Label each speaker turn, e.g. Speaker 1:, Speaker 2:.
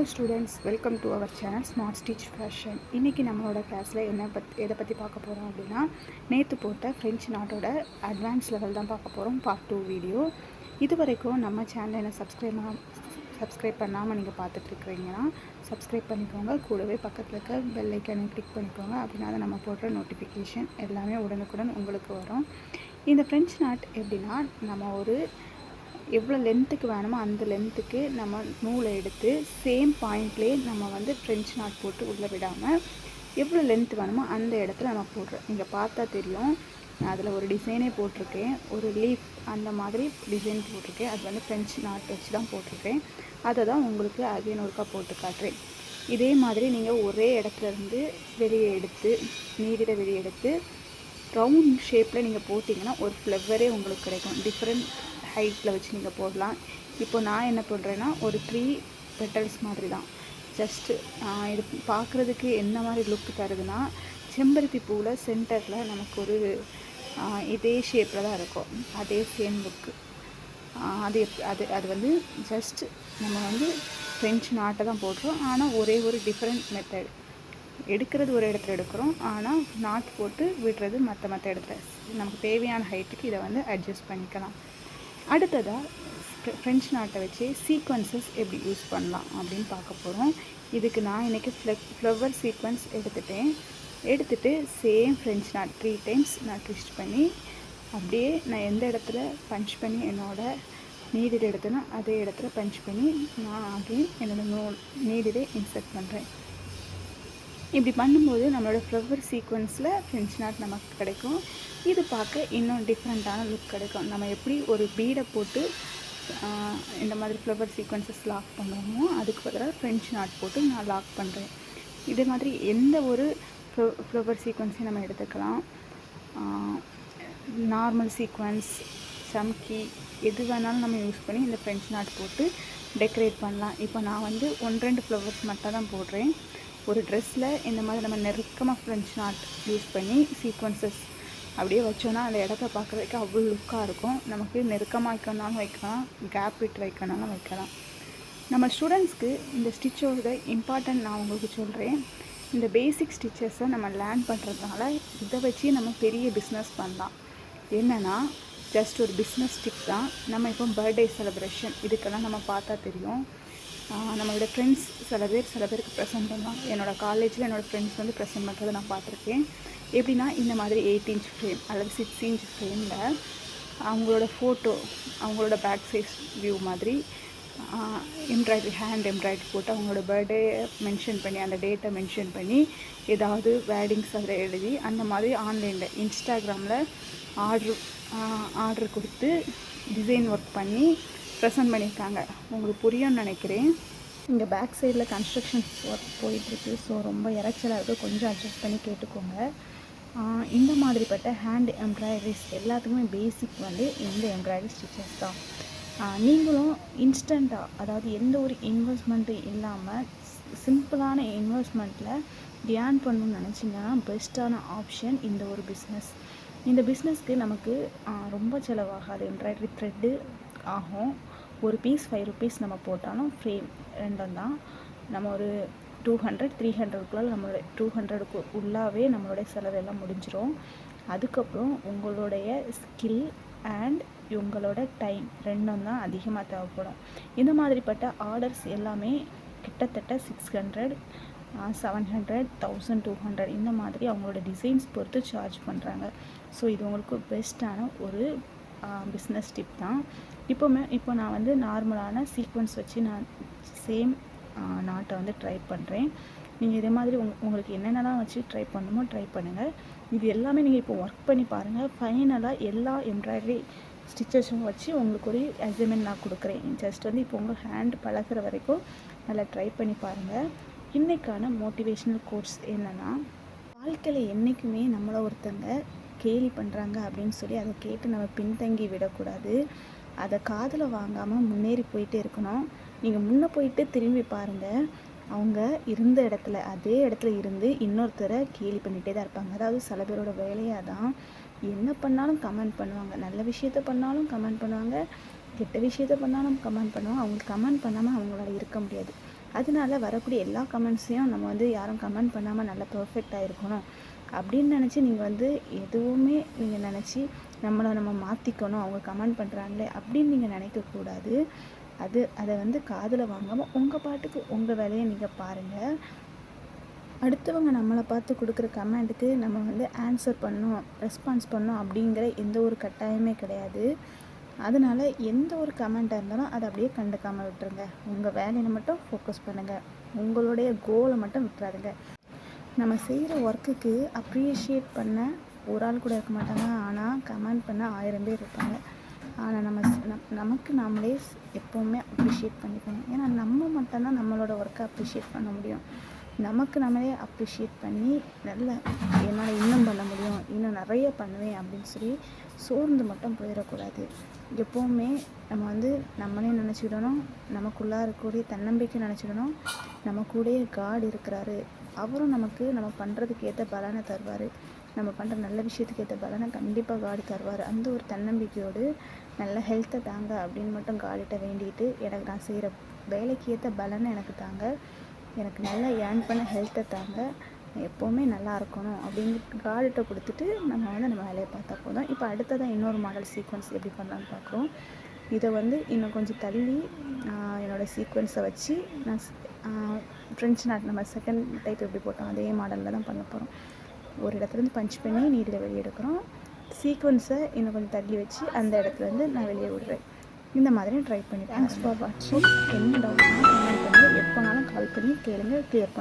Speaker 1: Hello students, welcome to our channel Smart Stitch Fashion. இன்றைக்கி நம்மளோட கிளாஸில் எதை பற்றி பார்க்க போகிறோம் அப்படின்னா, நேற்று போட்ட ஃப்ரெஞ்ச் நாட்டோட அட்வான்ஸ் லெவல் தான் பார்க்க போகிறோம். Part 2 video. இது வரைக்கும் நம்ம சேனலை சப்ஸ்கிரைப் பண்ணாமல் நீங்கள் பார்த்துட்ருக்கிறீங்கன்னா சப்ஸ்கிரைப் பண்ணிக்கோங்க. கூடவே பக்கத்தில் இருக்க பெல் ஐக்கானை கிளிக் பண்ணிக்கோங்க. அப்படின்னா அதை நம்ம போடுற நோட்டிஃபிகேஷன் எல்லாமே உடனுக்குடன் உங்களுக்கு வரும். இந்த ஃப்ரெஞ்ச் நாட் எப்படின்னா, நம்ம ஒரு எவ்வளோ லென்த்துக்கு வேணுமோ அந்த லென்த்துக்கு நம்ம நூலை எடுத்து சேம் பாயிண்ட்லேயே நம்ம ஃப்ரெஞ்ச் நாட் போட்டு உள்ளே விடாமல் எவ்வளோ லென்த் வேணுமோ அந்த இடத்துல நம்ம போடுறோம். நீங்கள் பார்த்தா தெரியும், அதில் ஒரு டிசைனே போட்டிருக்கேன். ஒரு லீஃப் அந்த மாதிரி டிசைன் போட்டிருக்கேன். அது ஃப்ரெஞ்ச் நாட் வச்சு தான் போட்டிருக்கேன். அதை தான் உங்களுக்கு அகைன் ஒருக்கா போட்டு காட்டுறேன். இதே மாதிரி நீங்கள் ஒரே இடத்துலேருந்து வெளியே எடுத்து நீடில் வெளியே எடுத்து ரவுண்ட் ஷேப்பில் நீங்கள் போட்டிங்கன்னா ஒரு ஃப்ளவரே உங்களுக்கு கிடைக்கும். டிஃப்ரெண்ட் ஹைட்டில் வச்சு நீங்கள் போடலாம். இப்போ நான் என்ன பண்ணுறேன்னா, ஒரு 3 பெட்டல்ஸ் மாதிரி தான். ஜஸ்ட்டு இது பார்க்குறதுக்கு என்ன மாதிரி லுக் தருதுன்னா, செம்பருத்தி பூவில் சென்டரில் நமக்கு ஒரு இதே ஷேப்பில் தான் இருக்கும். அதே சேம் லுக்கு. அது ஜஸ்ட் நம்ம ஃப்ரெஞ்ச் நாட்டை தான் போடுறோம். ஆனால் ஒரே ஒரு டிஃப்ரெண்ட் மெத்தட். எடுக்கிறது ஒரு இடத்துல எடுக்கிறோம், ஆனால் நாட் போட்டு விடுறது மற்ற இடத்துல. நமக்கு தேவையான ஹைட்டுக்கு இதை அட்ஜஸ்ட் பண்ணிக்கலாம். அடுத்ததாக ஃப்ரெஞ்ச் நாட்டை வச்சு சீக்வன்சஸ் எப்படி யூஸ் பண்ணலாம் அப்படின்னு பார்க்க போகிறோம். இதுக்கு நான் இன்றைக்கி ஃப்ளவர் சீக்வன்ஸ் எடுத்துகிட்டு சேம் ஃப்ரெஞ்ச் நாட் 3 டைம்ஸ் நான் ட்விஸ்ட் பண்ணி அப்படியே நான் எந்த இடத்துல பஞ்ச் பண்ணி என்னோடய நீடில் எடுத்தேன்னா அதே இடத்துல பஞ்ச் பண்ணி நான் அகைன் என்னோடய நீடிலே இன்சர்ட் பண்ணுறேன். இப்படி பண்ணும்போது நம்மளோட ஃப்ளவர் சீக்வன்ஸில் ஃப்ரெஞ்ச் நாட் நமக்கு கிடைக்கும். இது பார்க்க இன்னும் டிஃப்ரெண்ட்டான லுக் கிடைக்கும். நம்ம எப்படி ஒரு பீடை போட்டு இந்த மாதிரி ஃப்ளவர் சீக்வன்சஸ் லாக் பண்ணுவோமோ அதுக்கு பதிலாக ஃப்ரெஞ்ச் நாட் போட்டு நான் லாக் பண்ணுறேன். இதே மாதிரி எந்த ஒரு ஃப்ளவர் சீக்வன்ஸையும் நம்ம எடுத்துக்கலாம். நார்மல் சீக்வன்ஸ், சம்கி எது வேணாலும் நம்ம யூஸ் பண்ணி இந்த ஃப்ரெஞ்ச் நாட் போட்டு டெக்கரேட் பண்ணலாம். இப்போ நான் 1-2 ஃப்ளவர்ஸ் மட்டும் தான் போடுறேன். ஒரு ட்ரெஸ்ஸில் இந்த மாதிரி நம்ம நெருக்கமாக ஃப்ரெஞ்ச் நாட் யூஸ் பண்ணி சீக்வன்சஸ் அப்படியே வச்சோன்னா அந்த இடத்த பார்க்குறதுக்கு அவ்வளோ லுக்காக இருக்கும். நமக்கு நெருக்கமாக வைக்கணும்னாலும் வைக்கலாம், கேப் விட்டு வைக்கணும்னாலும் வைக்கலாம். நம்ம ஸ்டூடெண்ட்ஸ்க்கு இந்த ஸ்டிச்சோட இம்பார்ட்டன்ட் நான் உங்களுக்கு சொல்கிறேன். இந்த பேசிக் ஸ்டிச்சஸை நம்ம லேர்ன் பண்ணுறதுனால இதை வச்சு நம்ம பெரிய பிஸ்னஸ் பண்ணலாம். என்னென்னா, ஜஸ்ட் ஒரு பிஸ்னஸ் டிப் தான். நம்ம இப்போ பர்த்டே செலிப்ரேஷன் இதுக்கெல்லாம் நம்ம பார்த்தா தெரியும், நம்மளோட ஃப்ரெண்ட்ஸ் சில பேருக்கு ப்ரெசென்ட் பண்ணுவாங்க. என்னோடய காலேஜில் என்னோடய ஃப்ரெண்ட்ஸ் ப்ரெசென்ட் பண்ணுறதை நான் பார்த்துருக்கேன். எப்படின்னா, இந்த மாதிரி 8 இன்ச் ஃப்ரேம் அல்லது 6 இன்ச் ஃப்ரேமில் அவங்களோட ஃபோட்டோ, அவங்களோட பேக் சைஸ் வியூ மாதிரி எம்ப்ராய்டரி, ஹேண்ட் எம்ப்ராய்டரி போட்டு அவங்களோட பர்த்டே மென்ஷன் பண்ணி அந்த டேட்டை மென்ஷன் பண்ணி ஏதாவது வேர்டிங்ஸ் அதில் எழுதி அந்த மாதிரி ஆன்லைனில் இன்ஸ்டாகிராமில் ஆர்டர் கொடுத்து டிசைன் ஒர்க் பண்ணி ப்ரெசென்ட் பண்ணியிருக்காங்க. உங்களுக்கு புரியும்னு நினைக்கிறேன். இங்கே பேக் சைடில் கன்ஸ்ட்ரக்ஷன் ஒர்க் போயிட்டுருக்கு. ஸோ ரொம்ப இறைச்சலாக இருக்குது, கொஞ்சம் அட்ஜஸ்ட் பண்ணி கேட்டுக்கோங்க. இந்த மாதிரிப்பட்ட ஹேண்ட் எம்ப்ராய்டரிஸ் எல்லாத்துக்குமே பேசிக் இந்த எம்ப்ராய்டரி ஸ்டிச்சஸ் தான். நீங்களும் இன்ஸ்டண்ட்டாக, அதாவது எந்த ஒரு இன்வெஸ்ட்மெண்ட்டும் இல்லாமல் சிம்பிளான இன்வெஸ்ட்மெண்ட்டில் ஏர்ன் பண்ணணும்னு நினச்சிங்கன்னா பெஸ்ட்டான ஆப்ஷன் இந்த ஒரு பிஸ்னஸ். இந்த பிஸ்னஸ்க்கு நமக்கு ரொம்ப செலவாகாது. எம்ப்ராய்டரி த்ரெட்டு ஆகும். ஒரு பீஸ் 5 rupees நம்ம போட்டாலும் ஃப்ரேம் 2 தான். நம்ம ஒரு 200-300க்குள்ள நம்மளுடைய 200க்கு உள்ளாவே நம்மளுடைய செலவெல்லாம் முடிஞ்சிடும். அதுக்கப்புறம் உங்களுடைய ஸ்கில் அண்ட் உங்களோட டைம் 2 தான் அதிகமாக தேவைப்படும். இந்த மாதிரிப்பட்ட ஆர்டர்ஸ் எல்லாமே கிட்டத்தட்ட 600, 700, 1200 இந்த மாதிரி அவங்களோட டிசைன்ஸ் பொறுத்து சார்ஜ் பண்ணுறாங்க. ஸோ இது உங்களுக்கு பெஸ்ட்டான ஒரு பிஸ்னஸ் டிப் தான். இப்போ நான் நார்மலான சீக்வன்ஸ் வச்சு நான் சேம் நாட்டை ட்ரை பண்ணுறேன். நீங்கள் இதே மாதிரி உங்களுக்கு என்னென்னலாம் வச்சு ட்ரை பண்ணணுமோ ட்ரை பண்ணுங்கள். இது எல்லாமே நீங்கள் இப்போ ஒர்க் பண்ணி பாருங்கள். ஃபைனலாக எல்லா எம்ப்ராய்டரி ஸ்டிச்சஸும் வச்சு உங்களுக்கு ஒரு அசைன்மெண்ட் நான் கொடுக்குறேன். ஜஸ்ட் இப்போ உங்கள் ஹேண்ட் பழகிற வரைக்கும் நல்லா ட்ரை பண்ணி பாருங்கள். இன்றைக்கான மோட்டிவேஷ்னல் கோட்ஸ் என்னென்னா, வாழ்க்கையில் என்றைக்குமே நம்மளை ஒருத்தங்க கேலி பண்ணுறாங்க அப்படின்னு சொல்லி அதை கேட்டு நம்ம பின்தங்கி விடக்கூடாது. அதை காதில் வாங்காமல் முன்னேறி போயிட்டே இருக்கணும். நீங்கள் முன்னே போயிட்டு திரும்பி பாருங்கள், அவங்க இருந்த இடத்துல அதே இடத்துல இருந்து இன்னொருத்தரை கேலி பண்ணிகிட்டே தான் இருப்பாங்க. அதாவது சில பேரோட வேலையாக தான் என்ன பண்ணாலும் கமெண்ட் பண்ணுவாங்க. நல்ல விஷயத்த பண்ணாலும் கமெண்ட் பண்ணுவாங்க, கெட்ட விஷயத்த பண்ணாலும் கமெண்ட் பண்ணுவாங்க. அவங்களுக்கு கமெண்ட் பண்ணாமல் அவங்களால இருக்க முடியாது. அதனால வரக்கூடிய எல்லா கமெண்ட்ஸையும் நம்ம வந்து யாரும் கமெண்ட் பண்ணாமல் நல்லா பர்ஃபெக்டாக இருக்கணும் அப்படின்னு நினச்சி நீங்கள் வந்து எதுவுமே நீங்கள் நினச்சி நம்ம மாற்றிக்கணும், அவங்க கமெண்ட் பண்ணுறாங்களே அப்படின்னு நீங்கள் நினைக்கக்கூடாது. அதை வந்து காதில் வாங்காமல் உங்கள் பாட்டுக்கு உங்கள் வேலையை நீங்கள் பாருங்கள். அடுத்தவங்க நம்மளை பார்த்து கொடுக்குற கமெண்ட்டுக்கு நம்ம வந்து ஆன்சர் பண்ணணும், ரெஸ்பான்ஸ் பண்ணணும் அப்படிங்கிற எந்த ஒரு கட்டாயமே கிடையாது. அதனால் எந்த ஒரு கமெண்ட்டாக இருந்தாலும் அதை அப்படியே கண்டுக்காமல் விட்டுருங்க. உங்கள் வேலையை மட்டும் ஃபோக்கஸ் பண்ணுங்கள், உங்களுடைய கோலை மட்டும் விட்டுறாதுங்க. நம்ம செய்கிற ஒர்க்குக்கு அப்ரிஷியேட் பண்ண ஒரு ஆள் கூட இருக்க மாட்டாங்க, ஆனால் கமெண்ட் பண்ண 1000 பேர் இருப்பாங்க. ஆனால் நமக்கு நாமளே எப்போவுமே அப்ரிஷியேட் பண்ணிக்கணும். ஏன்னா நம்ம மட்டும்தான் நம்மளோட ஒர்க்கை அப்ரிஷியேட் பண்ண முடியும். நமக்கு நம்மளே அப்ரிஷியேட் பண்ணி என்னால் இன்னும் பண்ண முடியும், இன்னும் நிறைய பண்ணுவேன் அப்படின்னு சொல்லி சோர்ந்து மட்டும் போயிடக்கூடாது. எப்போவுமே நம்ம வந்து நம்மளே நினச்சிக்கிடணும், நமக்குள்ளார இருக்கக்கூடிய தன்னம்பிக்கை நினச்சிக்கணும். நம்ம கூடயே காட் இருக்கிறாரு, அவரும் நம்ம பண்ணுறதுக்கு ஏற்ற பலனை தருவார். நம்ம பண்ணுற நல்ல விஷயத்துக்கு ஏற்ற பலனை கண்டிப்பாக காடு தருவார். அந்த ஒரு தன்னம்பிக்கையோடு நல்ல ஹெல்த்தை தாங்க அப்படின்னு மட்டும் காடிட்ட வேண்டிட்டு, எனக்கு நான் செய்கிற வேலைக்கு ஏற்ற பலனை எனக்கு தாங்க, எனக்கு நல்லா ஏர்ன் பண்ண ஹெல்த்தை தாங்க, எப்போவுமே நல்லா இருக்கணும் அப்படின்னு காடிட்ட கொடுத்துட்டு நம்ம வேலையை பார்த்தா போதும். இப்போ அடுத்ததான் இன்னொரு மாடல் சீக்வன்ஸ் எப்படி பண்ணலான்னு பார்க்குறோம். இதை வந்து இன்னும் கொஞ்சம் தள்ளி என்னோடய சீக்வன்ஸை வச்சு நான் ஃப்ரெஞ்ச் நாட் நம்ம செகண்ட் டைப் எப்படி போட்டோம் அதே மாடலில் தான் பண்ண போகிறோம். ஒரு இடத்துலேருந்து பஞ்ச் பண்ணி நீடில் வெளியே எடுக்கிறோம். சீக்வன்ஸை இன்னும் கொஞ்சம் தள்ளி வச்சு அந்த இடத்துலேருந்து நான் வெளியே விடுறேன். இந்த மாதிரி ட்ரை பண்ணி தேங்க்ஸ் ஃபார் வாட்சிங். என்ன டவுட்னா கமெண்ட் பண்ணுங்கள், எப்போனாலும் கால் பண்ணி கேளுங்க, கிளியர்